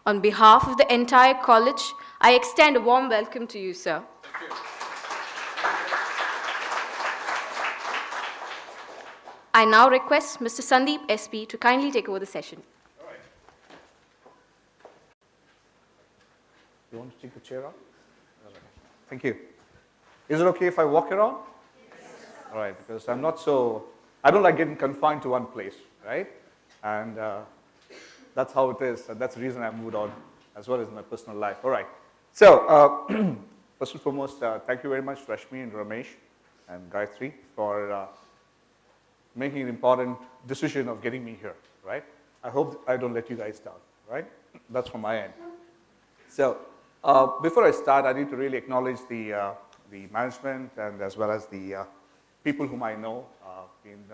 On behalf of the entire college, I extend a warm welcome to you, sir. Thank you. I now request Mr. Sandeep S P to kindly take over the session. All right. You want to take the chair off? All right. Thank you. Is it okay if I walk around? Yes. All right, because I don't like getting confined to one place, right? And that's how it is, and that's the reason I moved on, as well as in my personal life. All right. So, first and foremost, thank you very much, Rashmi and Ramesh and Gayatri, for making an important decision of getting me here, right? I hope I don't let you guys down, right? That's from my end. So, before I start, I need to really acknowledge the management and as well as the people whom I know. Been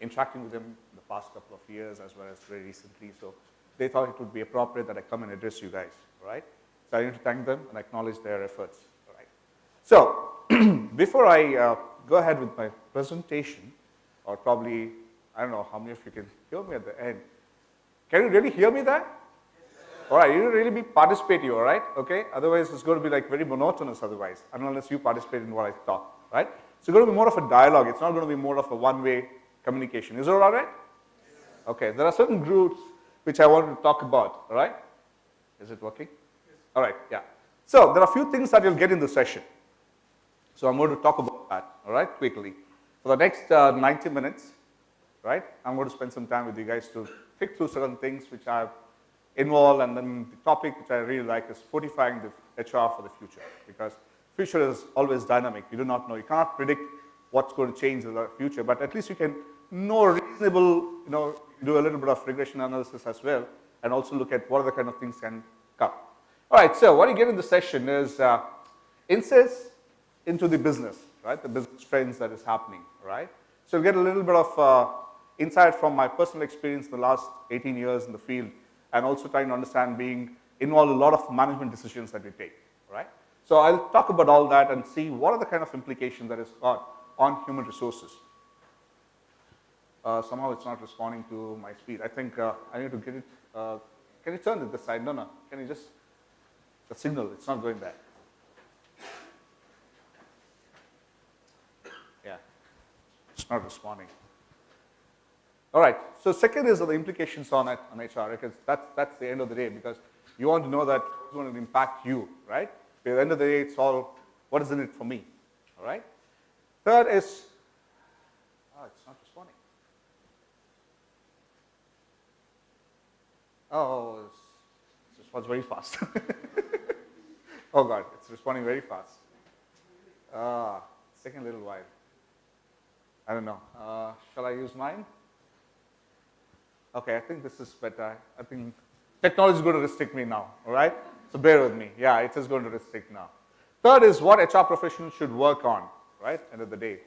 interacting with them in the past couple of years as well as very recently. So they thought it would be appropriate that I come and address you guys, right? So I need to thank them and acknowledge their efforts, all right? So before I go ahead with my presentation, or probably, I don't know how many of you can hear me at the end. Can you really hear me there? All right, you really be participative, all right? Okay, otherwise it's going to be like very monotonous otherwise, unless you participate in what I talk, right? So it's going to be more of a dialogue. It's not going to be more of a one-way communication. Is it all right? Okay, there are certain groups which I want to talk about, all right? Is it working? All right, yeah. So there are a few things that you'll get in the session. So I'm going to talk about that, all right, quickly. For the next 90 minutes, right, I'm going to spend some time with you guys to pick through certain things which I've involved, and then the topic which I really like is fortifying the HR for the future, because future is always dynamic. You do not know. You cannot predict what's going to change in the future, but at least you can know reasonable, do a little bit of regression analysis as well, and also look at what other kind of things can come. All right, so what you get in the session is insights into the business, right? The business trends that is happening, right? So you'll get a little bit of insight from my personal experience in the last 18 years in the field, and also trying to understand being involved in a lot of management decisions that we take, right? So I'll talk about all that and see what are the kind of implications that it's got on human resources. Somehow it's not responding to my speed. I think I need to get it. Can you turn it this side? No. Can you just, the signal, it's not going there. Yeah, it's not responding. All right, so second is the implications on HR, because that's the end of the day, because you want to know that it's going to impact you, right? At the end of the day, it's all, what is in it for me, all right? Third is, it's not responding. Oh, it responds very fast. Oh God, it's responding very fast. It's taking a little while. I don't know. Shall I use mine? Okay, I think this is better. I think technology is going to restrict me now, all right? So bear with me. Yeah, it is going to restrict now. Third is what HR professionals should work on, right, end of the day.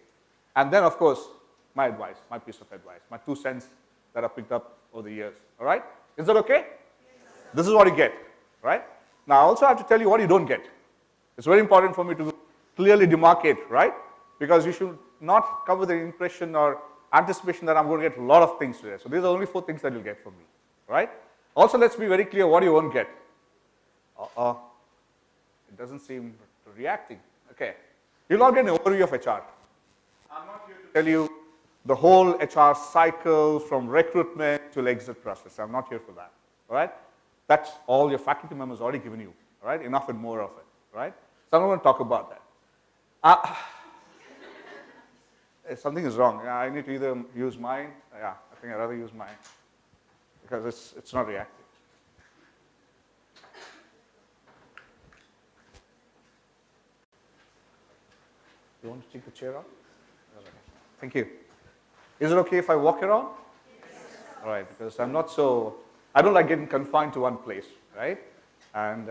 And then, of course, my advice, my piece of advice, my 2 cents that I picked up over the years, all right? Is that okay? Yes. This is what you get, right? Now, I also have to tell you what you don't get. It's very important for me to clearly demarcate, right? Because you should not come with the impression or anticipation that I'm going to get a lot of things today. So these are only 4 things that you'll get from me, right? Also, let's be very clear what you won't get. It doesn't seem reacting. Okay. You'll not get an overview of HR. I'm not here to tell you the whole HR cycle from recruitment to exit process. I'm not here for that, all right? That's all your faculty members already given you, all right? Enough and more of it, right? So I'm not going to talk about that. Something is wrong. I need to either use mine. Yeah, I think I'd rather use mine because it's not reactive. You want to take the chair off? Thank you. Is it okay if I walk around? Yes. All right, because I don't like getting confined to one place, right? And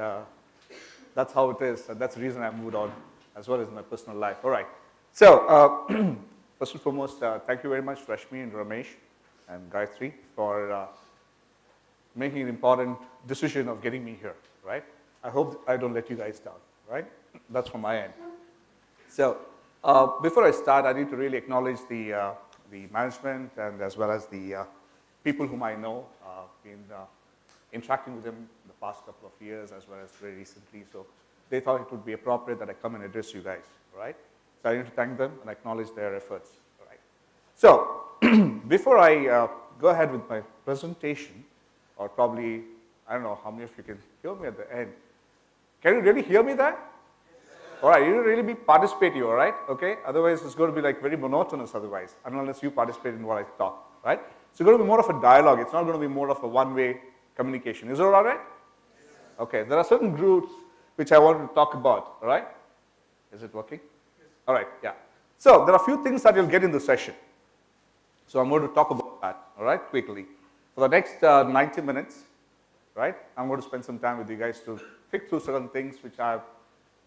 that's how it is, and that's the reason I moved on, as well as in my personal life. All right. So, first and foremost, thank you very much, Rashmi and Ramesh and Gayatri, for making an important decision of getting me here, right? I hope I don't let you guys down, right? That's from my end. So, before I start, I need to really acknowledge the management and as well as the people whom I know. Been interacting with them in the past couple of years as well as very recently. So they thought it would be appropriate that I come and address you guys, all right? So I need to thank them and acknowledge their efforts, all right? So before I go ahead with my presentation, or probably, I don't know how many of you can hear me at the end. Can you really hear me there? All right, you really be participative, all right? Okay, otherwise it's going to be like very monotonous otherwise, unless you participate in what I talk, right? So it's going to be more of a dialogue. It's not going to be more of a one-way communication. Is it all right? Okay, there are certain groups which I want to talk about, all right? Is it working? All right, yeah. So there are a few things that you'll get in the session. So I'm going to talk about that, all right, quickly. For the next 90 minutes, right, I'm going to spend some time with you guys to pick through certain things which I've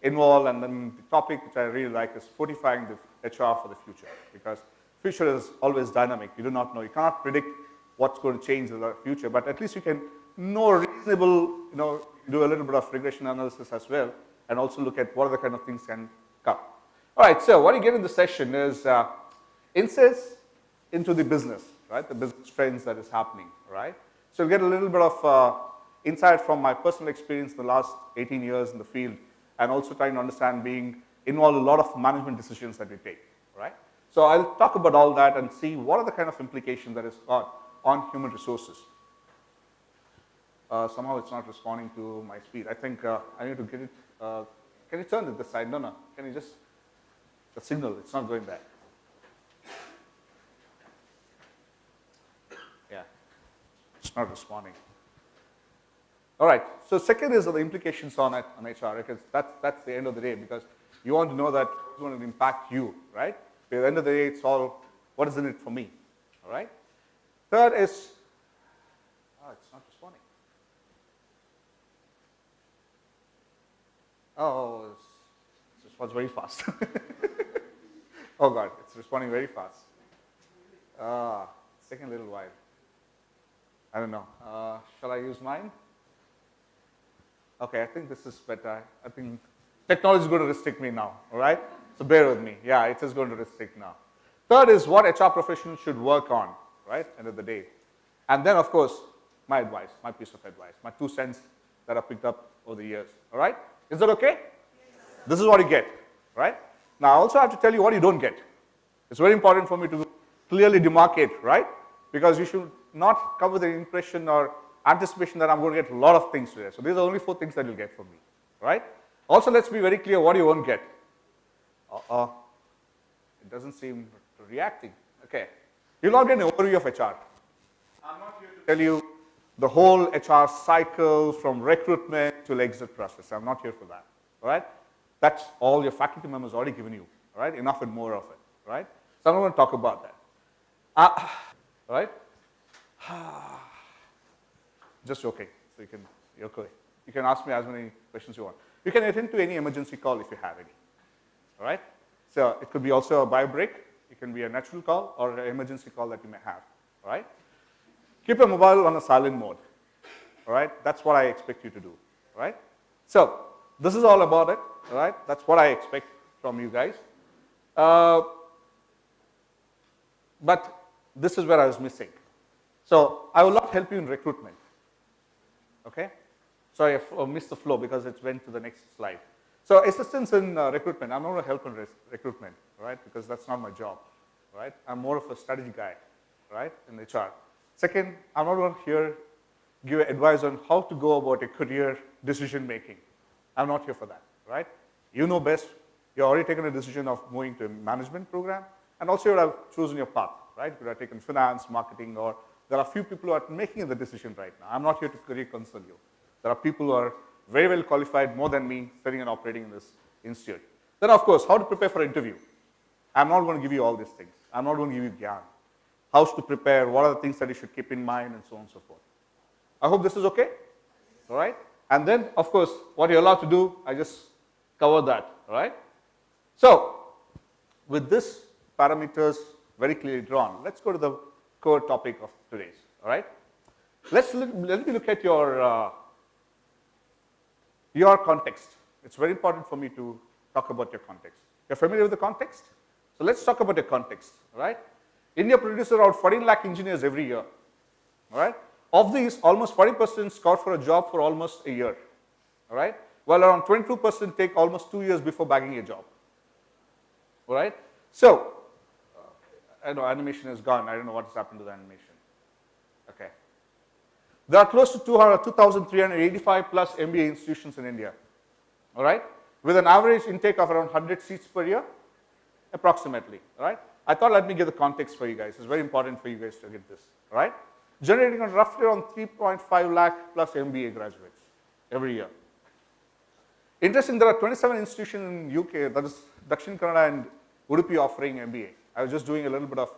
involved, and then the topic which I really like is fortifying the HR for the future, because future is always dynamic. You do not know. You cannot predict what's going to change in the future, but at least you can know reasonable, do a little bit of regression analysis as well, and also look at what other kind of things can come. All right, so what you get in the session is insights into the business, right? The business trends that is happening, right? So you'll get a little bit of insight from my personal experience in the last 18 years in the field, and also trying to understand being involved in a lot of management decisions that we take, right? So I'll talk about all that and see what are the kind of implications that it's got on human resources. Somehow it's not responding to my speed. I think I need to get it. Can you turn it this side? No. Can you just, the signal, it's not going there. Yeah, it's not responding. All right, so second is the implications on HR, because that's the end of the day, because you want to know that it's going to impact you, right? But at the end of the day, it's all, what is in it for me, all right? Third is, it's not responding. Oh, it responds very fast. Oh God, it's responding very fast. It's taking a little while. I don't know. Shall I use mine? Okay, I think this is better. I think technology is going to restrict me now, all right? So bear with me. Yeah, it is going to restrict now. Third is what HR professionals should work on, right, end of the day. And then, of course, my advice, my piece of advice, my 2 cents that I picked up over the years, all right? Is that okay? Yes. This is what you get, right? Now, I also have to tell you what you don't get. It's very important for me to clearly demarcate, right? Because you should not come with the impression or anticipation that I'm going to get a lot of things today. So these are only 4 things that you'll get from me, right? Also, let's be very clear what you won't get. It doesn't seem reacting. Okay. You'll not get an overview of HR. I'm not here to tell you the whole HR cycle from recruitment to exit process. I'm not here for that, all right? That's all your faculty members already given you, all right? Enough and more of it, right? So I'm not going to talk about that. All right? Just okay. So you're okay. You can ask me as many questions you want. You can attend to any emergency call if you have any. All right? So it could be also a bio break. It can be a natural call or an emergency call that you may have. All right? Keep your mobile on a silent mode. All right? That's what I expect you to do. All right? So this is all about it. All right? That's what I expect from you guys. But this is where I was missing. So I will not help you in recruitment. Okay? Sorry, I missed the flow because it went to the next slide. So assistance in recruitment. I'm not going to help in recruitment, right? Because that's not my job, right? I'm more of a strategy guy, right, in HR. Second, I'm not going to give advice on how to go about a career decision making. I'm not here for that, right? You know best. You've already taken a decision of moving to a management program, and also you would have chosen your path, right? You would have taken finance, marketing, or there are few people who are making the decision right now. I'm not here to career console you. There are people who are very well qualified, more than me, studying and operating in this institute. Then, of course, how to prepare for an interview. I'm not going to give you all these things. I'm not going to give you gyan. How to prepare, what are the things that you should keep in mind, and so on and so forth. I hope this is okay. All right? And then, of course, what you're allowed to do, I just covered that. All right? So, with this parameters very clearly drawn, let's go to the core topic of today's. All right? Let me look at your context. It's very important for me to talk about your context. You're familiar with the context? So let's talk about your context, all right? India produces around 14 lakh engineers every year, all right? Of these, almost 40% scout for a job for almost a year, all right? While around 22% take almost 2 years before bagging a job, all right? So, I know animation is gone. I don't know what has happened to the animation. Okay. There are close to 2,385 plus MBA institutions in India, all right? With an average intake of around 100 seats per year, approximately, all right? I thought let me give the context for you guys. It's very important for you guys to get this, all right? Generating on roughly around 3.5 lakh plus MBA graduates every year. Interesting, there are 27 institutions in UK, that is Dakshin Kannada and Udupi offering MBA. I was just doing a little bit of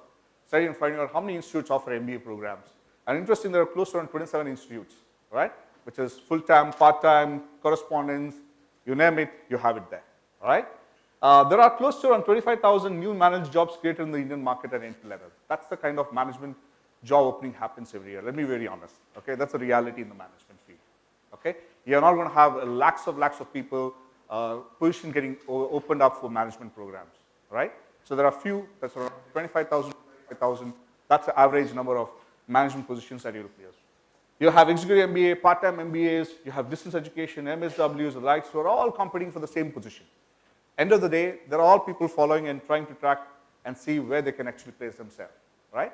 study and finding out how many institutes offer MBA programs. And interesting, there are close to around 27 institutes, right? Which is full-time, part-time, correspondence, you name it, you have it there, all right? There are close to around 25,000 new managed jobs created in the Indian market at entry level. That's the kind of management job opening happens every year. Let me be very honest, okay? That's a reality in the management field, okay? You're not going to have lakhs of people, position getting opened up for management programs, right? So there are few, that's around 25,000, 25,000. That's the average number of management positions that you'll place. You have executive MBA, part-time MBAs, you have distance education, MSWs, the likes, who are all competing for the same position. End of the day, they're all people following and trying to track and see where they can actually place themselves, right?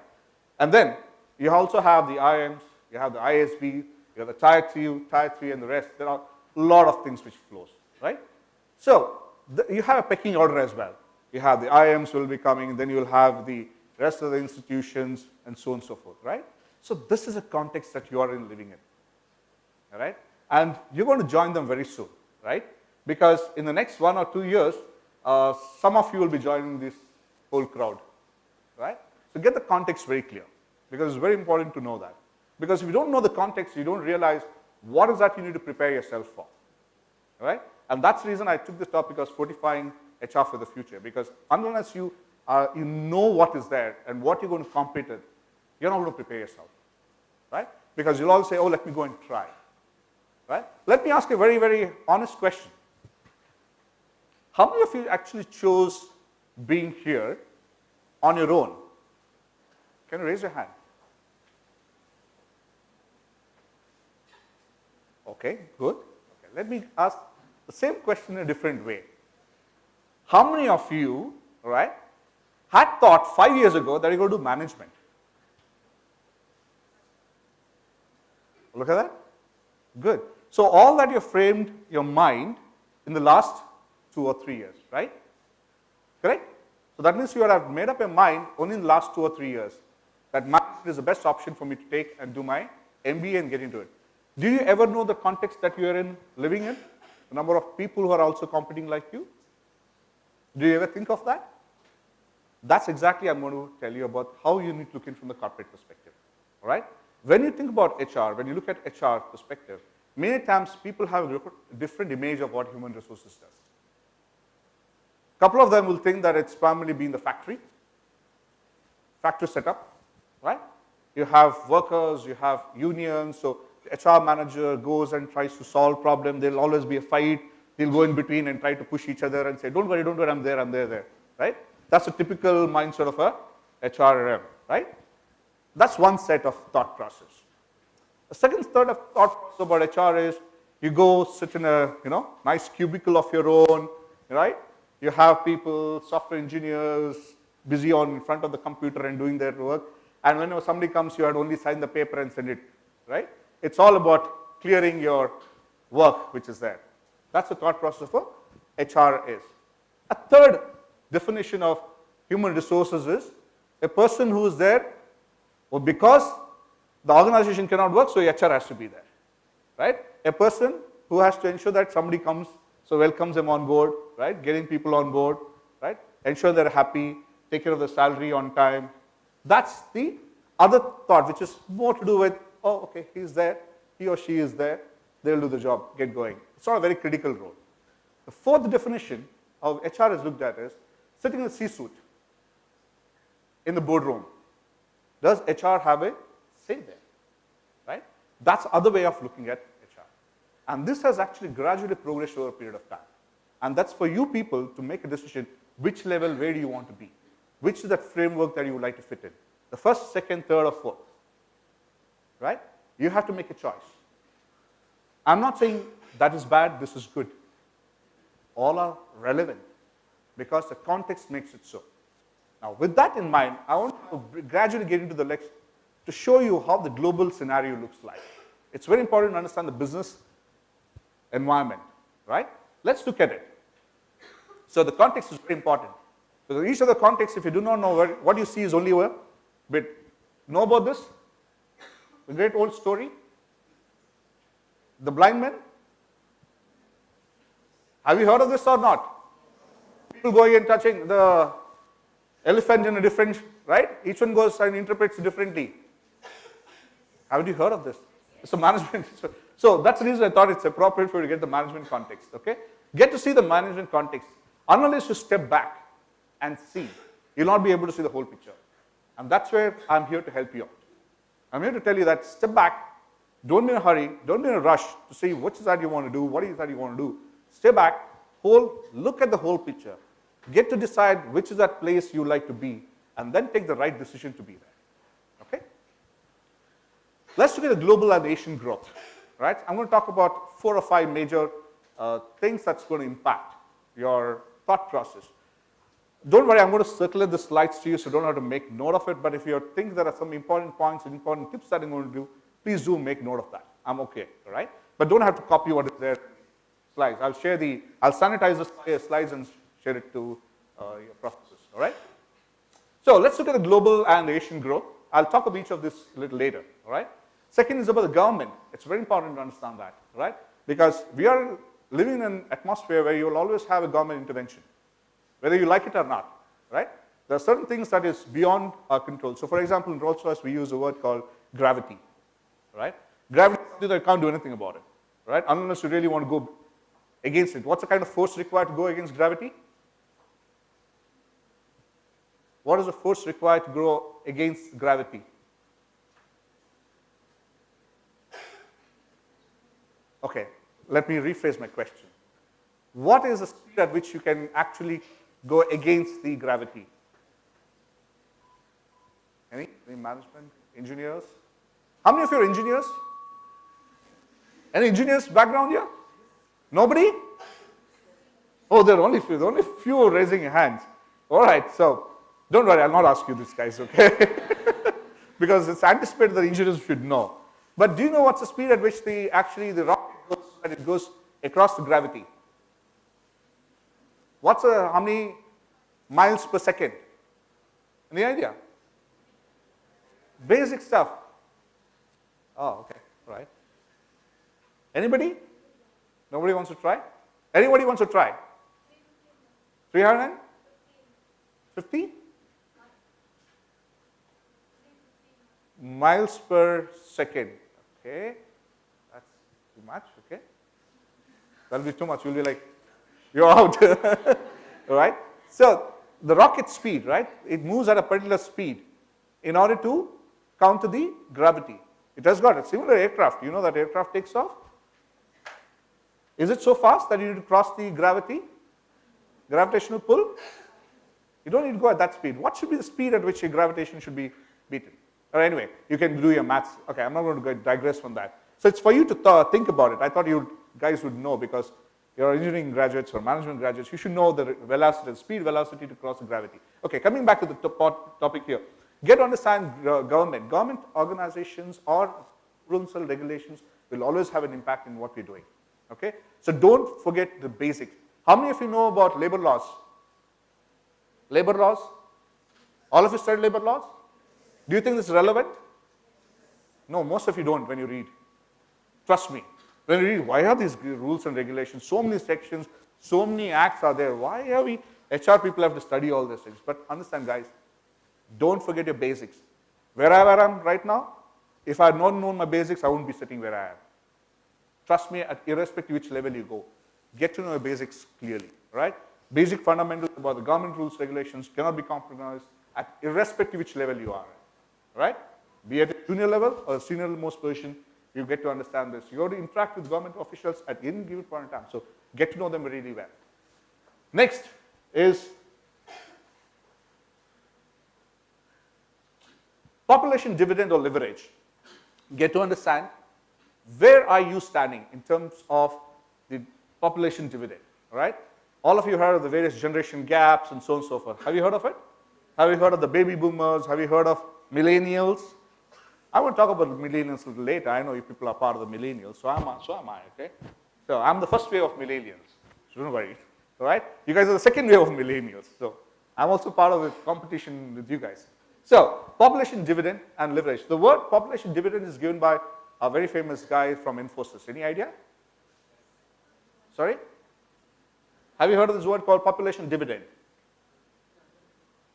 And then you also have the IIMs, you have the ISB, you have the Tier 2, Tier 3, and the rest. There are a lot of things which flows, right? So you have a pecking order as well. You have the IIMs will be coming, then you will have the rest of the institutions, and so on and so forth, right? So this is a context that you are living in, all right? And you're going to join them very soon, right? Because in the next 1 or 2 years, some of you will be joining this whole crowd, right? So get the context very clear, because it's very important to know that. Because if you don't know the context, you don't realize what is that you need to prepare yourself for, all right? And that's the reason I took this topic as fortifying HR for the future, because unless you know what is there and what you're going to compete in, you're not going to prepare yourself, right? Because you'll all say, oh, let me go and try, right? Let me ask a very, very honest question. How many of you actually chose being here on your own? Can you raise your hand? Okay, good. Okay, let me ask the same question in a different way. How many of you, right, had thought 5 years ago that you're going to do management? Look at that. Good. So all that you framed your mind in the last 2 or 3 years, right? Correct? So that means you have made up your mind only in the last 2 or 3 years that management is the best option for me to take and do my MBA and get into it. Do you ever know the context that you are in, living in? The number of people who are also competing like you? Do you ever think of that? That's exactly I'm going to tell you about how you need to look in from the corporate perspective, all right? When you think about HR, when you look at HR perspective, many times people have a different image of what human resources does. A couple of them will think that it's primarily been the factory setup, right? You have workers, you have unions, so the HR manager goes and tries to solve problem. There'll always be a fight. They'll go in between and try to push each other and say, don't worry, I'm there, right? That's a typical mindset of a HRM, right? That's one set of thought process. The second set of thought process about HR is you go sit in a nice cubicle of your own, right? You have people, software engineers, busy in front of the computer and doing their work. And whenever somebody comes, you had only sign the paper and send it, right? It's all about clearing your work, which is there. That's the thought process of HR is. A third definition of human resources is a person who is there because the organization cannot work, so HR has to be there, right? A person who has to ensure that somebody comes, so welcomes them on board, right? Getting people on board, right? Ensure they're happy, take care of the salary on time. That's the other thought, which is more to do with, oh, okay, he's there, he or she is there, they'll do the job, get going. It's not a very critical role. The fourth definition of HR is looked at is sitting in the C-suite, in the boardroom. Does HR have a say there, right? That's the other way of looking at HR. And this has actually gradually progressed over a period of time. And that's for you people to make a decision, which level, where do you want to be? Which is that framework that you would like to fit in? The first, second, third, or fourth, right? You have to make a choice. I'm not saying that is bad, this is good. All are relevant because the context makes it so. Now, with that in mind, I want to gradually get into the next to show you how the global scenario looks like. It's very important to understand the business environment, right? Let's look at it. So the context is very important. So each of the context, if you do not know what you see is only a bit. Know about this? The great old story? The blind man? Have you heard of this or not? People going and touching the elephant in a different, right? Each one goes and interprets differently. Haven't you heard of this? It's a management. So that's the reason I thought it's appropriate for you to get the management context, okay? Get to see the management context. Unless you step back and see, you'll not be able to see the whole picture. And that's where I'm here to help you out. I'm here to tell you that step back, don't be in a hurry, don't be in a rush to see which is that you want to do, what is that you want to do. Stay back, look at the whole picture. Get to decide which is that place you like to be, and then take the right decision to be there. Okay? Let's look at the global and Asian growth. Right? I'm going to talk about 4 or 5 major things that's going to impact your thought process. Don't worry, I'm going to circulate the slides to you, so don't have to make note of it. But if you think there are some important points, important tips that I'm going to do, please do make note of that. I'm okay, all right? But don't have to copy what is there in the slides. I'll sanitize the slides and share it to your professors, all right? So let's look at the global and Asian growth. I'll talk about each of this a little later, all right? Second is about the government. It's very important to understand that, right? Because we are living in an atmosphere where you will always have a government intervention, whether you like it or not, right? There are certain things that is beyond our control. So for example, in Rolls-Royce, we use a word called gravity, right? Gravity is something that you can't do anything about it, right? Unless you really want to go against it. What's the kind of force required to go against gravity? What is the force required to go against gravity? Okay, let me rephrase my question. What is the speed at which you can actually go against the gravity? Any management, engineers? How many of you are engineers? Any engineers background here? Nobody? Oh, there are only few raising your hands. All right, so don't worry, I'll not ask you this, guys, okay? Because it's anticipated that engineers should know. But do you know what's the speed at which the rocket goes when it goes across the gravity? How many miles per second? Any idea? Basic stuff. Oh, okay, right. Anybody? Nobody wants to try? Anybody wants to try? 350 miles per second. Okay, that's too much. Okay, that'll be too much. You'll be like, you're out. All right. So the rocket speed, right? It moves at a particular speed in order to counter the gravity. It has got a similar aircraft. You know that aircraft takes off. Is it so fast that you need to cross the gravitational pull? You don't need to go at that speed. What should be the speed at which your gravitation should be beaten? Or anyway, you can do your maths. Okay, I'm not going to digress from that. So it's for you to think about it. I thought you guys would know because you're engineering graduates or management graduates. You should know the velocity, speed velocity to cross the gravity. Okay, coming back to the topic here. Get to understand government. Government organizations or rules and regulations will always have an impact in what we're doing. Okay, so don't forget the basics. How many of you know about labor laws? Labor laws? All of you studied labor laws? Do you think this is relevant? No, most of you don't when you read. Trust me. When you read, why are these rules and regulations? So many sections, so many acts are there. Why are we, HR people have to study all these things? But understand, guys, don't forget your basics. Wherever I am right now, if I had not known my basics, I wouldn't be sitting where I am. Trust me, irrespective of which level you go, get to know your basics clearly, right? Basic fundamentals about the government rules, regulations cannot be compromised at irrespective of which level you are at, right? Be at a junior level or a senior most position, you get to understand this. You have to interact with government officials at any given point in time, so get to know them really well. Next is population dividend or leverage. get to understand where are you standing in terms of the population dividend, all right? All of you heard of the various generation gaps and so on and so forth. Have you heard of it? Have you heard of the baby boomers? Have you heard of millennials? I will talk about millennials a little later. I know you people are part of the millennials, so am I, okay? So I'm the first wave of millennials, so don't worry, all right? You guys are the second wave of millennials, so I'm also part of the competition with you guys. So population dividend and leverage. The word population dividend is given by a very famous guy from Infosys. Any idea? Sorry? Have you heard of this word called population dividend?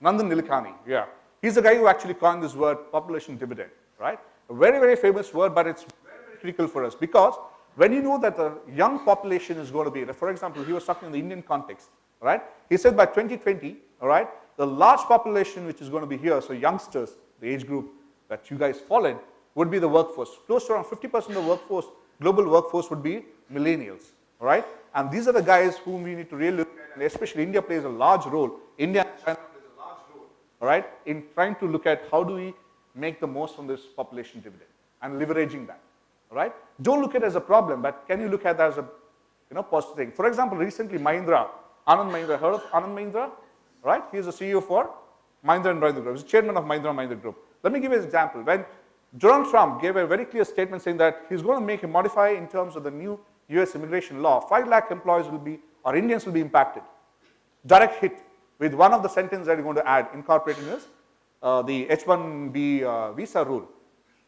Nandan Nilekani, yeah. He's the guy who actually coined this word population dividend, right? A very, very famous word, but it's very, very critical for us because when you know that the young population is going to be, for example, he was talking in the Indian context, right? He said by 2020, all right, the large population which is going to be here, so youngsters, the age group that you guys fall in, would be the workforce. Close to around 50% of the workforce, global workforce would be millennials, all right? And these are the guys whom we need to really look at, and especially India plays a large role. India and China plays a large role, all right, in trying to look at how do we make the most from this population dividend and leveraging that, all right? Don't look at it as a problem, but can you look at that as a positive thing? For example, recently Mahindra, Anand Mahindra, heard of Anand Mahindra? Right? He is the CEO for Mahindra and Mahindra Group. He's the chairman of Mahindra Group. Let me give you an example. When Donald Trump gave a very clear statement saying that he's going to make a modify in terms of the new US immigration law, 5 lakh employees will be, or Indians will be impacted. Direct hit with one of the sentences that he's going to add, incorporating this, the H-1B visa rule.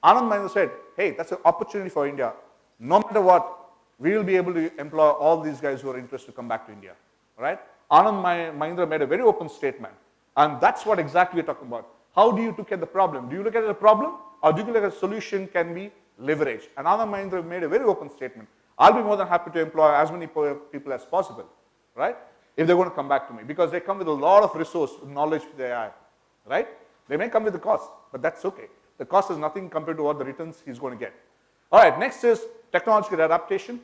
Anand Mahindra said, hey, that's an opportunity for India. No matter what, we will be able to employ all these guys who are interested to come back to India. All right? Anand Mahindra made a very open statement. And that's what exactly we're talking about. How do you look at the problem? Do you look at it as a problem or do you look at a solution can be leveraged? And Anand Mahindra made a very open statement. I'll be more than happy to employ as many people as possible, right? If they're going to come back to me because they come with a lot of resource, knowledge with AI, right? They may come with the cost, but that's okay. The cost is nothing compared to what the returns he's going to get. All right, next is technological adaptation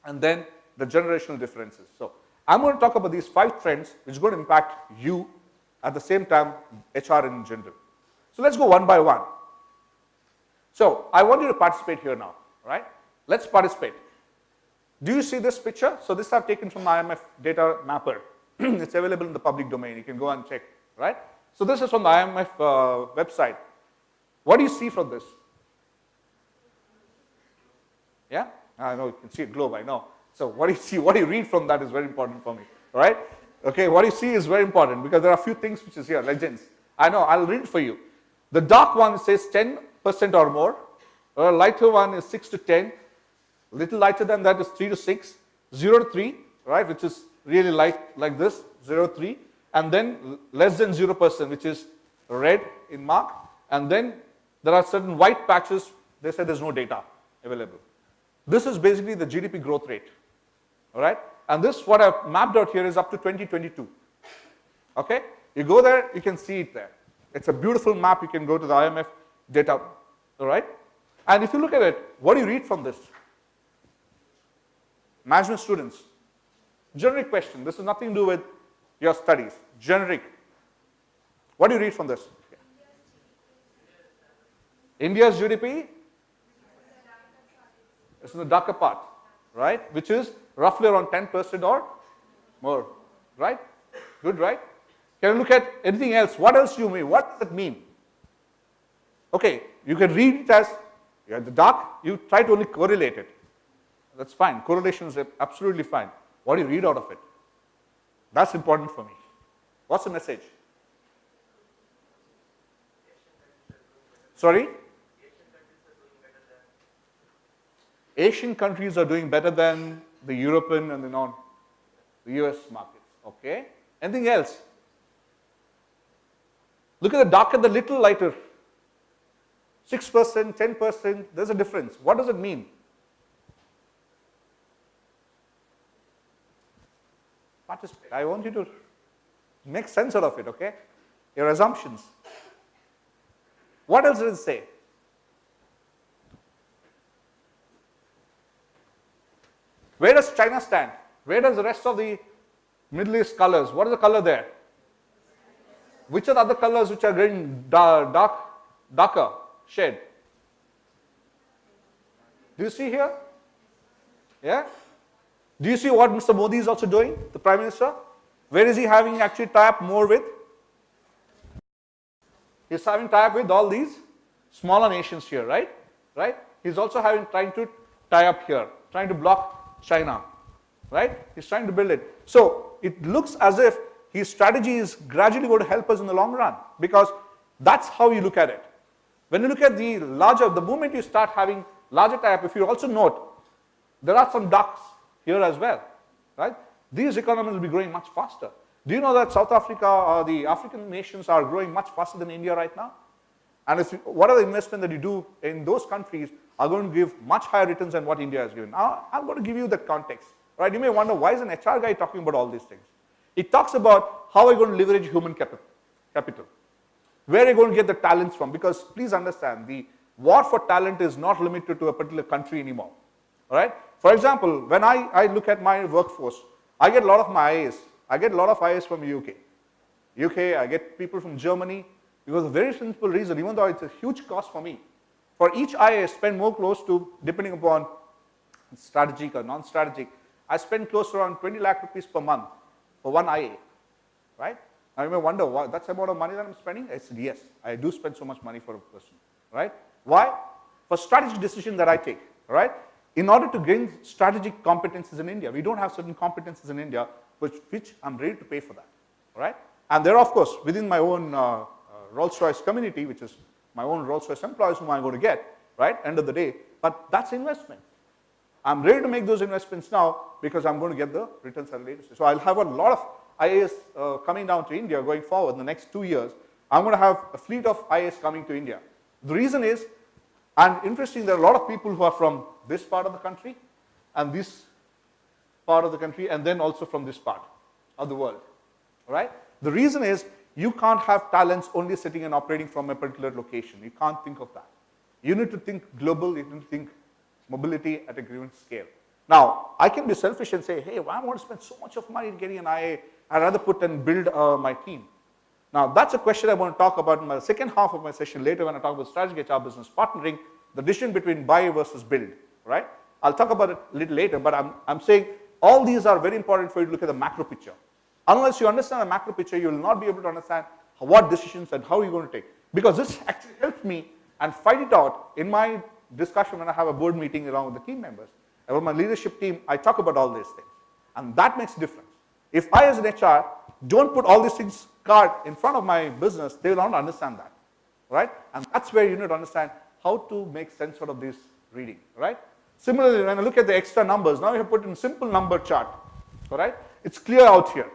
and then the generational differences. So I'm going to talk about these 5 trends which are going to impact you at the same time HR in general. So let's go one by one. So I want you to participate here now, right? Let's participate. Do you see this picture? So this I've taken from the IMF data mapper. It's available in the public domain. You can go and check, right? So this is from the IMF website. What do you see from this? Yeah? I know you can see a globe, I know. So what do you see, what do you read from that is very important for me, all right? Okay, what you see is very important because there are a few things which is here, legends. I know, I'll read it for you. The dark one says 10% or more. A lighter one is 6 to 10. Little lighter than that is 3 to 6. 0 to 3, right, which is really light like this, 0 to 3. And then less than 0%, which is red in mark. And then there are certain white patches, they say there's no data available. This is basically the GDP growth rate. All right, and this what I've mapped out here is up to 2022. Okay, you go there, you can see it there. It's a beautiful map. You can go to the IMF data. All right, and if you look at it, what do you read from this? Management students, generic question. This has nothing to do with your studies. Generic. What do you read from this? India's GDP. It's in the darker part, right? Which is roughly around 10% or more, right? Good, right? Can you look at anything else? What else do you mean? What does it mean? Okay, you can read it as you're in the dark, you try to only correlate it. That's fine. Correlation is absolutely fine. What do you read out of it? That's important for me. What's the message? Sorry? Asian countries are doing better than the European and the US markets. Okay. Anything else? Look at the darker, the little lighter. 6%, 10%, there's a difference. What does it mean? Participate. I want you to make sense out of it, okay? Your assumptions. What else does it say? Where does China stand? Where does the rest of the Middle East colors? What is the color there? Which are the other colors which are getting darker shade? Do you see here? Yeah? Do you see what Mr. Modi is also doing, the Prime Minister? Where is he having actually tie-up more with? He's having tie-up with all these smaller nations here, right? Right? He's also trying to tie up here, trying to block China, right? He's trying to build it. So it looks as if his strategy is gradually going to help us in the long run, because that's how you look at it. When you look at the moment you start having larger tie-up, if you also note, there are some ducks here as well, right? These economies will be growing much faster. Do you know that South Africa or the African nations are growing much faster than India right now? And whatever investment that you do in those countries are going to give much higher returns than what India has given. Now, I'm going to give you the context, right? You may wonder, why is an HR guy talking about all these things? It talks about how we're going to leverage human capital. Where are you going to get the talents from? Because please understand, the war for talent is not limited to a particular country anymore, all right? For example, when I look at my workforce, I get a lot of my IAs. I get a lot of IAs from UK. I get people from Germany, because of a very simple reason, even though it's a huge cost for me. For each IA, I spend more close to, depending upon strategic or non-strategic, I spend close to around 20 lakh rupees per month for one IA, right? Now you may wonder, what, that's the amount of money that I'm spending? I said, yes, I do spend so much money for a person, right? Why? For strategic decisions that I take, right? In order to gain strategic competencies in India, we don't have certain competencies in India, which I'm ready to pay for that, right? And there are, of course, within my own Rolls-Royce community, which is my own Rolls-Royce employees whom I'm going to get, right, end of the day, but that's investment. I'm ready to make those investments now because I'm going to get the returns at a later stage. So I'll have a lot of IAs coming down to India going forward in the next 2 years. I'm going to have a fleet of IAs coming to India. The reason is, and interesting, there are a lot of people who are from this part of the country and this part of the country, and then also from this part of the world, right? The reason is, you can't have talents only sitting and operating from a particular location. You can't think of that. You need to think global, you need to think mobility at a given scale. Now, I can be selfish and say, hey, why am I going to spend so much of money getting an IA? I'd rather put and build my team. Now, that's a question I want to talk about in the second half of my session later when I talk about strategic HR business partnering, the decision between buy versus build, right? I'll talk about it a little later, but I'm saying all these are very important for you to look at the macro picture. Unless you understand the macro picture, you will not be able to understand what decisions and how you're going to take. Because this actually helps me and fight it out in my discussion when I have a board meeting along with the team members. And with my leadership team, I talk about all these things. And that makes a difference. If I as an HR don't put all these things in front of my business, they will not understand that, right? And that's where you need to understand how to make sense out of this reading, right? Similarly, when I look at the extra numbers, now we have put in a simple number chart, all right? It's clear out here,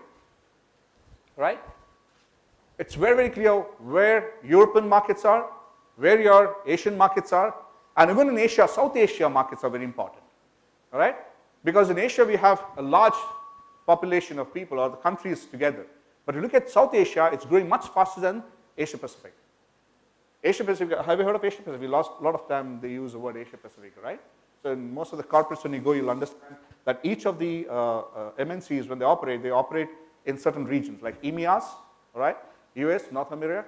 right? It's very, very clear where European markets are, where your Asian markets are, and even in Asia, South Asia markets are very important, all right? Because in Asia, we have a large population of people, or the countries together. But if you look at South Asia, it's growing much faster than Asia Pacific. Asia Pacific, have you heard of Asia Pacific? We lost a lot of time, they use the word Asia Pacific, right? So in most of the corporates, when you go, you'll understand that each of the MNCs, when they operate in certain regions, like EMEAs, right? US, North America,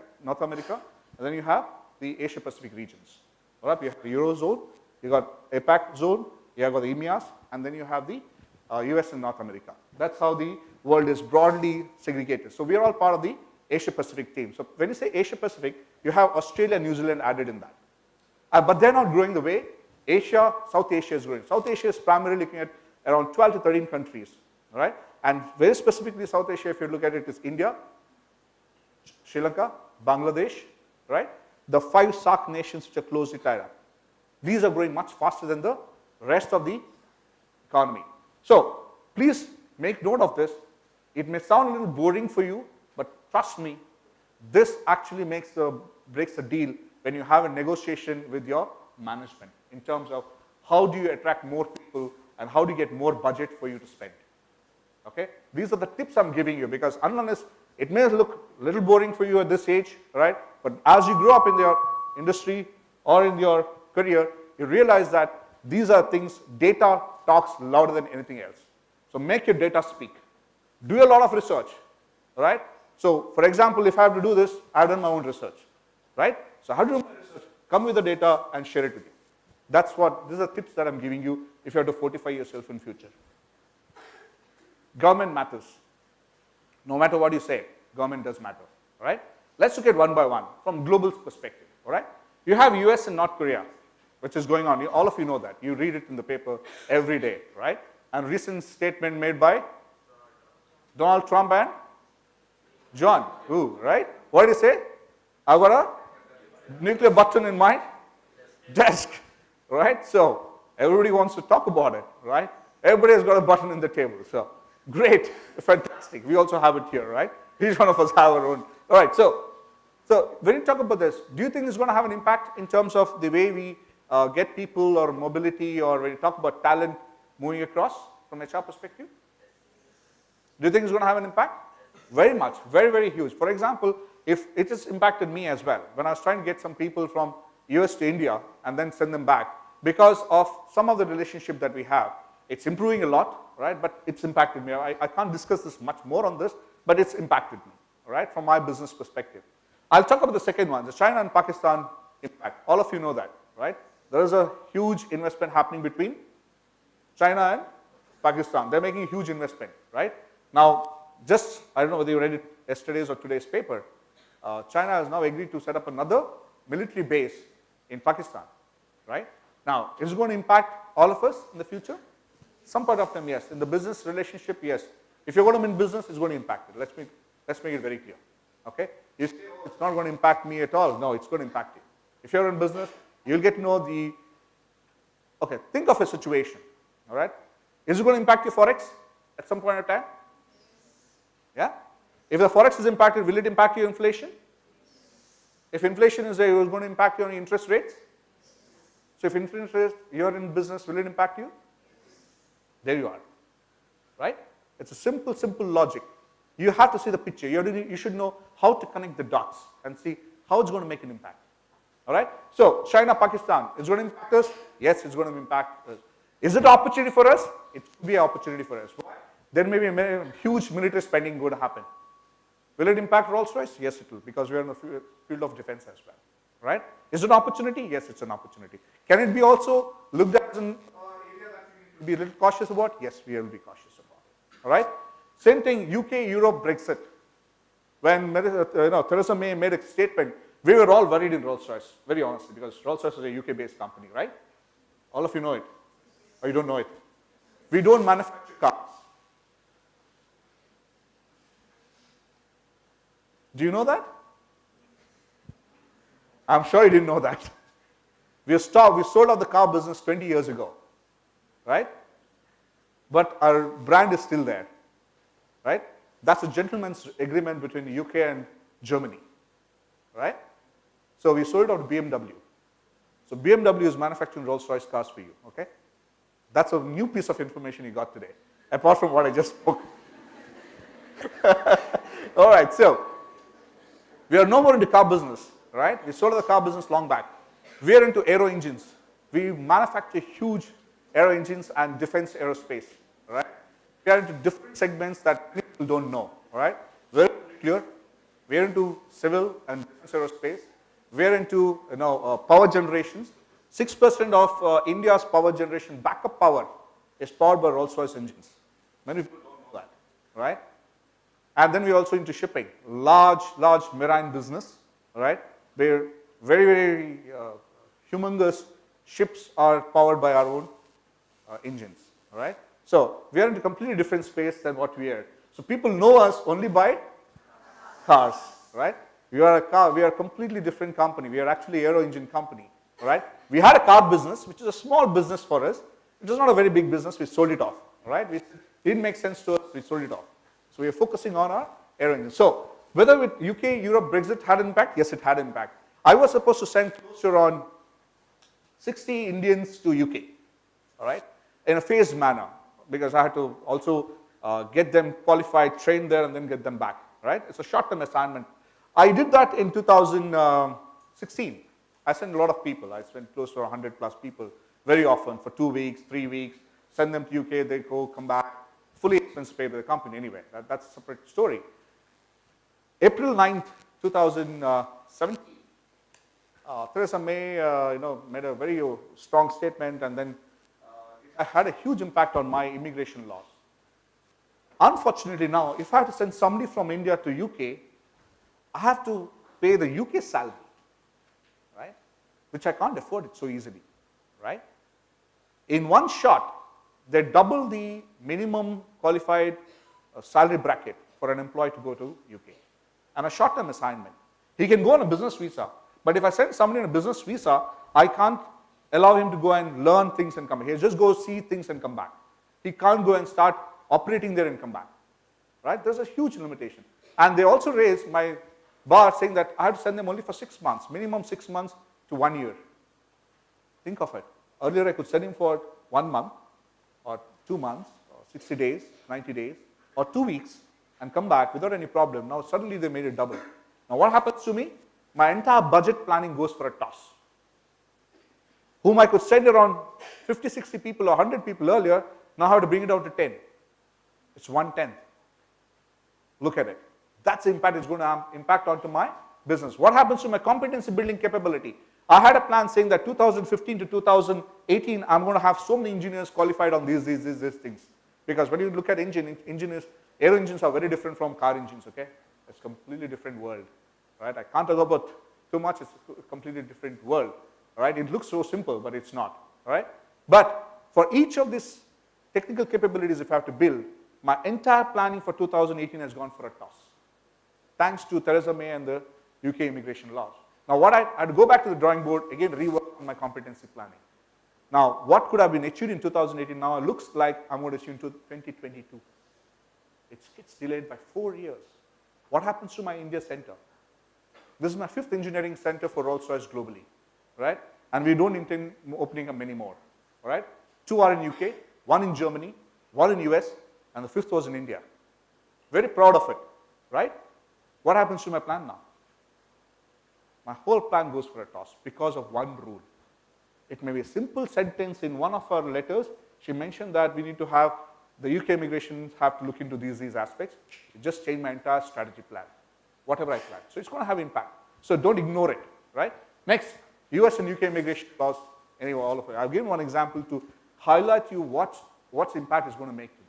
and then you have the Asia Pacific regions. All right? You have the Eurozone, you got APAC zone, you have got the EMEAs, and then you have the US and North America. That's how the world is broadly segregated. So we are all part of the Asia Pacific team. So when you say Asia Pacific, you have Australia and New Zealand added in that. But they're not growing the way South Asia is growing. South Asia is primarily looking at around 12 to 13 countries, right? And very specifically South Asia, if you look at it, is India, Sri Lanka, Bangladesh, right? The 5 SAARC nations which are closely tied up. These are growing much faster than the rest of the economy. So please make note of this. It may sound a little boring for you, but trust me, this actually breaks the deal when you have a negotiation with your management in terms of how do you attract more people and how do you get more budget for you to spend. Okay? These are the tips I'm giving you, because unless it may look a little boring for you at this age, right? But as you grow up in your industry or in your career, you realize that these are things, data talks louder than anything else. So make your data speak. Do a lot of research, right? So for example, if I have to do this, I've done my own research, right? So how do you do my research? Come with the data and share it with you. These are tips that I'm giving you if you have to fortify yourself in future. Government matters. No matter what you say, government does matter, all right? Let's look at one by one from global perspective, all right? You have US and North Korea, which is going on. All of you know that. You read it in the paper every day, right? And recent statement made by Donald Trump and John, right? What did he say? I got a nuclear button in my desk, right? So everybody wants to talk about it, right? Everybody has got a button in the table. So great, fantastic. We also have it here, right? Each one of us have our own. All right, so when you talk about this, do you think it's going to have an impact in terms of the way we get people or mobility, or when you talk about talent moving across from HR perspective? Do you think it's going to have an impact? Very much, very, very huge. For example, if it has impacted me as well, when I was trying to get some people from US to India and then send them back, because of some of the relationship that we have, it's improving a lot, right? But it's impacted me. I can't discuss this much more on this, but it's impacted me, right? From my business perspective. I'll talk about the second one, the China and Pakistan impact. All of you know that, right? There is a huge investment happening between China and Pakistan. They're making a huge investment, right? Now, I don't know whether you read it yesterday's or today's paper, China has now agreed to set up another military base in Pakistan, right? Now, is it going to impact all of us in the future? Some part of them, yes. In the business relationship, yes. If you're going to be in business, it's going to impact it. Let's make it very clear, okay? You say, oh, it's not going to impact me at all. No, it's going to impact you. If you're in business, you'll get to know okay, think of a situation, all right? Is it going to impact your Forex at some point in time? Yeah? If the Forex is impacted, will it impact your inflation? If inflation is there, it is going to impact your interest rates? So if interest rates, you're in business, will it impact you? There you are, right? It's a simple logic. You have to see the picture. You should know how to connect the dots and see how it's going to make an impact, all right? So China, Pakistan, is going to impact us? Yes, it's going to impact us. Is it an opportunity for us? It could be an opportunity for us. Why? There may be a huge military spending going to happen. Will it impact Rolls-Royce? Yes, it will, because we are in the field of defense as well, right? Is it an opportunity? Yes, it's an opportunity. Can it be also looked at as an area that we will be a little cautious about? Yes, we will be cautious about it, all right? Same thing, UK, Europe, Brexit. When Theresa May made a statement, we were all worried in Rolls-Royce, very honestly, because Rolls-Royce is a UK-based company, right? All of you know it, or you don't know it. We don't manufacture cars. Do you know that? I'm sure you didn't know that. We sold out the car business 20 years ago, right? But our brand is still there, right? That's a gentleman's agreement between the UK and Germany, right? So we sold out to BMW. So BMW is manufacturing Rolls-Royce cars for you, okay? That's a new piece of information you got today, apart from what I just spoke. All right, so we are no more into car business, right? We sold the car business long back. We are into aero engines. We manufacture huge aero engines and defense aerospace, right? We are into different segments that people don't know, all right? Very clear. We are into civil and defense aerospace. We are into power generations. 6% of India's power generation, backup power, is powered by Rolls-Royce engines. Many people don't know that, right? And then we're also into shipping, large marine business, right? Where very humongous ships are powered by our own engines, all right? So we are in a completely different space than what we are. So people know us only by cars, right? We are a completely different company. We are actually aero engine company, all right? We had a car business, which is a small business for us. It was not a very big business. We sold it off, all right? It didn't make sense to us. We sold it off. So we are focusing on our aero engine. So whether with UK, Europe, Brexit had impact, yes, it had impact. I was supposed to send close to around 60 Indians to UK, all right, in a phased manner, because I had to also get them qualified, train there, and then get them back, right? It's a short-term assignment. I did that in 2016. I sent a lot of people. I sent close to 100 plus people very often for 2 weeks, 3 weeks, send them to UK, they go, come back, fully expense paid by the company anyway. That's a separate story. April 9th, 2017, Theresa May, made a very strong statement, and then it had a huge impact on my immigration laws. Unfortunately now, if I have to send somebody from India to UK, I have to pay the UK salary, right? Which I can't afford it so easily, right? In one shot, they double the minimum qualified salary bracket for an employee to go to UK. And a short-term assignment. He can go on a business visa, but if I send somebody on a business visa, I can't allow him to go and learn things and come back. He'll just go see things and come back. He can't go and start operating there and come back, right? There's a huge limitation. And they also raised my bar saying that I have to send them only for 6 months, minimum 6 months to 1 year. Think of it. Earlier I could send him for 1 month or 2 months or 60 days, 90 days or 2 weeks and come back without any problem. Now suddenly they made it double. Now what happens to me? My entire budget planning goes for a toss. Whom I could send around 50, 60 people or 100 people earlier, now I have to bring it down to 10. It's 1/10. Look at it. That's the impact it's going to impact onto my business. What happens to my competency building capability? I had a plan saying that 2015 to 2018, I'm going to have so many engineers qualified on these things. Because when you look at engineers, aero engines are very different from car engines, okay? It's a completely different world, right? I can't talk about too much, it's a completely different world, right? It looks so simple, but it's not, right? But for each of these technical capabilities if I have to build, my entire planning for 2018 has gone for a toss. Thanks to Theresa May and the UK immigration laws. Now what I had to go back to the drawing board, again rework on my competency planning. Now what could have been achieved in 2018 now looks like I'm going to achieve in 2022. It gets delayed by 4 years. What happens to my India center? This is my 5th engineering center for Rolls-Royce globally, right? And we don't intend opening up many more, right? 2 are in UK, 1 in Germany, 1 in US, and the 5th was in India. Very proud of it, right? What happens to my plan now? My whole plan goes for a toss because of one rule. It may be a simple sentence in one of our letters. She mentioned that we need to have the UK immigration have to look into these aspects. It just changed my entire strategy plan, whatever I plan. So it's going to have impact. So don't ignore it, right? Next, US and UK immigration laws. Anyway, all of it. I've given one example to highlight you what's impact is going to make to me.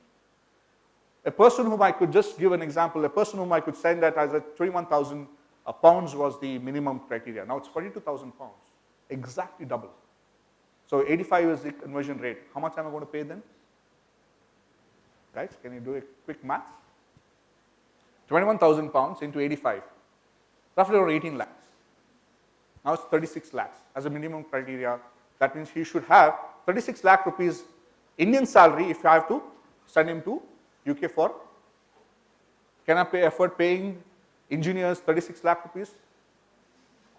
A person whom I could just give an example, a person whom I could send that as a 21,000 pounds was the minimum criteria. Now it's 42,000 pounds, exactly double. So 85 is the conversion rate. How much am I going to pay then? Guys, can you do a quick math? 21,000 pounds into 85, roughly around 18 lakhs. Now it's 36 lakhs as a minimum criteria. That means he should have 36 lakh rupees Indian salary if I have to send him to UK for. Can I afford paying engineers 36 lakh rupees?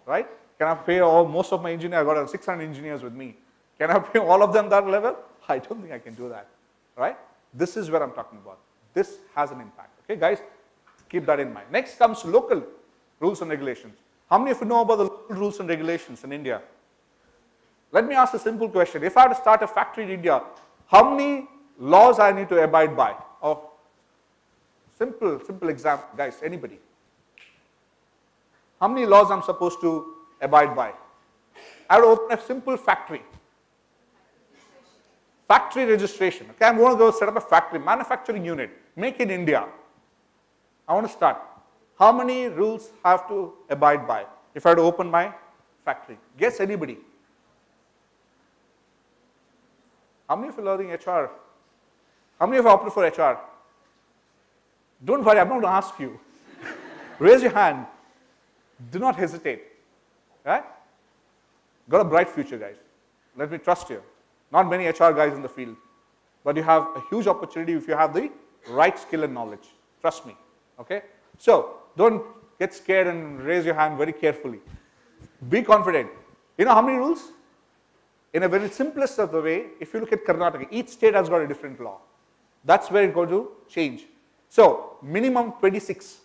Right? Can I pay most of my engineers? I've got 600 engineers with me. Can I pay all of them that level? I don't think I can do that. Right? This is what I'm talking about. This has an impact. Okay, guys? Keep that in mind. Next comes local rules and regulations. How many of you know about the local rules and regulations in India? Let me ask a simple question. If I had to start a factory in India, how many laws I need to abide by? Oh, simple example, guys, anybody. How many laws I'm supposed to abide by? I would open a simple factory. Factory registration. Okay, I'm going to go set up a factory, manufacturing unit, make in India. I want to start. How many rules I have to abide by if I had to open my factory? Guess anybody. How many of you are learning HR? How many of you opt for HR? Don't worry, I'm not going to ask you. Raise your hand. Do not hesitate. Right? Got a bright future, guys. Let me trust you. Not many HR guys in the field. But you have a huge opportunity if you have the right skill and knowledge. Trust me. Okay? So, don't get scared and raise your hand very carefully. Be confident. You know how many rules? In a very simplest of the way, if you look at Karnataka, each state has got a different law. That's where it's going to change. So, minimum 26.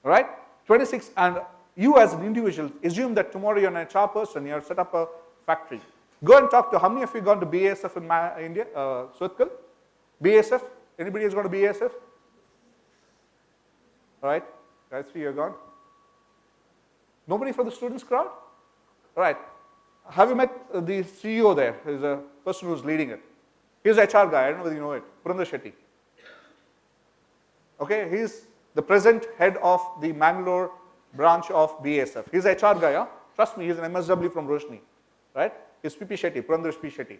Right? 26, and you as an individual, assume that tomorrow you're an HR person, you have set up a factory. Go and talk to, how many of you gone to BASF in India? Swatkal? BASF? Anybody has gone to BASF? All right, guys, 3 you're gone. Nobody from the students crowd? Right. Have you met the CEO there? He's a person who's leading it. He's an HR guy. I don't know whether you know it. Purandar Shetty. Okay, he's the present head of the Mangalore branch of BASF. He's an HR guy. Huh? Trust me, he's an MSW from Roshni. Right? He's PP Shetty, Purandar P. Shetty.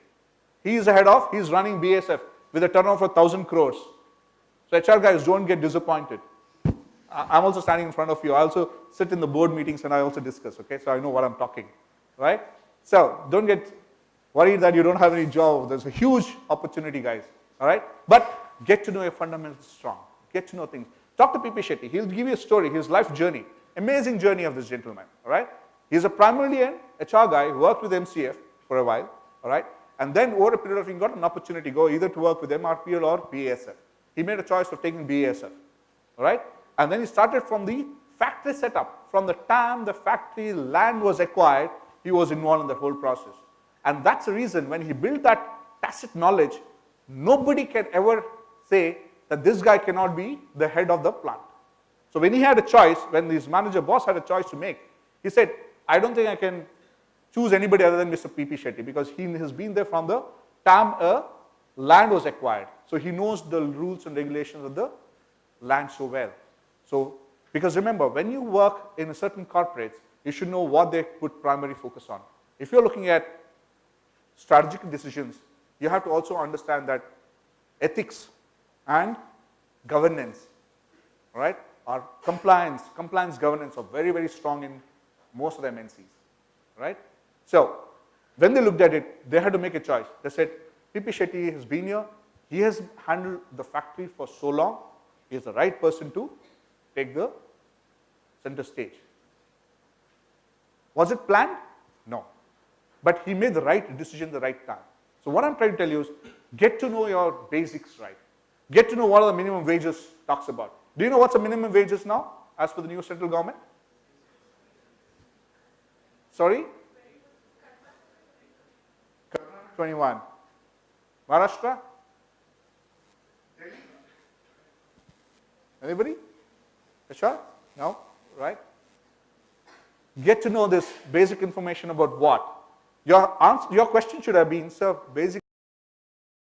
He is the head of, he's running BASF with a turnover of 1,000 crores. So HR guys, don't get disappointed. I'm also standing in front of you. I also sit in the board meetings and I also discuss, okay? So I know what I'm talking, right? So don't get worried that you don't have any job. There's a huge opportunity, guys, all right? But get to know your fundamentals strong. Get to know things. Talk to PP Shetty. He'll give you a story, his life journey. Amazing journey of this gentleman, all right? He's a primarily an HR guy who worked with MCF for a while, all right? And then over a period of time, he got an opportunity to go either to work with MRPL or BASF. He made a choice of taking BASF, all right? And then he started from the factory setup. From the time the factory land was acquired, he was involved in the whole process. And that's the reason when he built that tacit knowledge, nobody can ever say that this guy cannot be the head of the plant. So when he had a choice, when his manager boss had a choice to make, he said, I don't think I can choose anybody other than Mr. PP Shetty because he has been there from the time land was acquired. So he knows the rules and regulations of the land so well. So, because remember, when you work in a certain corporates, you should know what they put primary focus on. If you're looking at strategic decisions, you have to also understand that ethics and governance, right, or compliance governance are very, very strong in most of the MNCs, right? So, when they looked at it, they had to make a choice. They said, PP Shetty has been here, he has handled the factory for so long, he is the right person to take the center stage. Was it planned? No. But he made the right decision at the right time. So what I'm trying to tell you is, get to know your basics right. Get to know what are the minimum wages talks about. Do you know what's the minimum wages now, as per the new central government? Sorry? 21. Maharashtra? Anybody? Sure? No? Right? Get to know this basic information about what? Your question should have been, sir, basic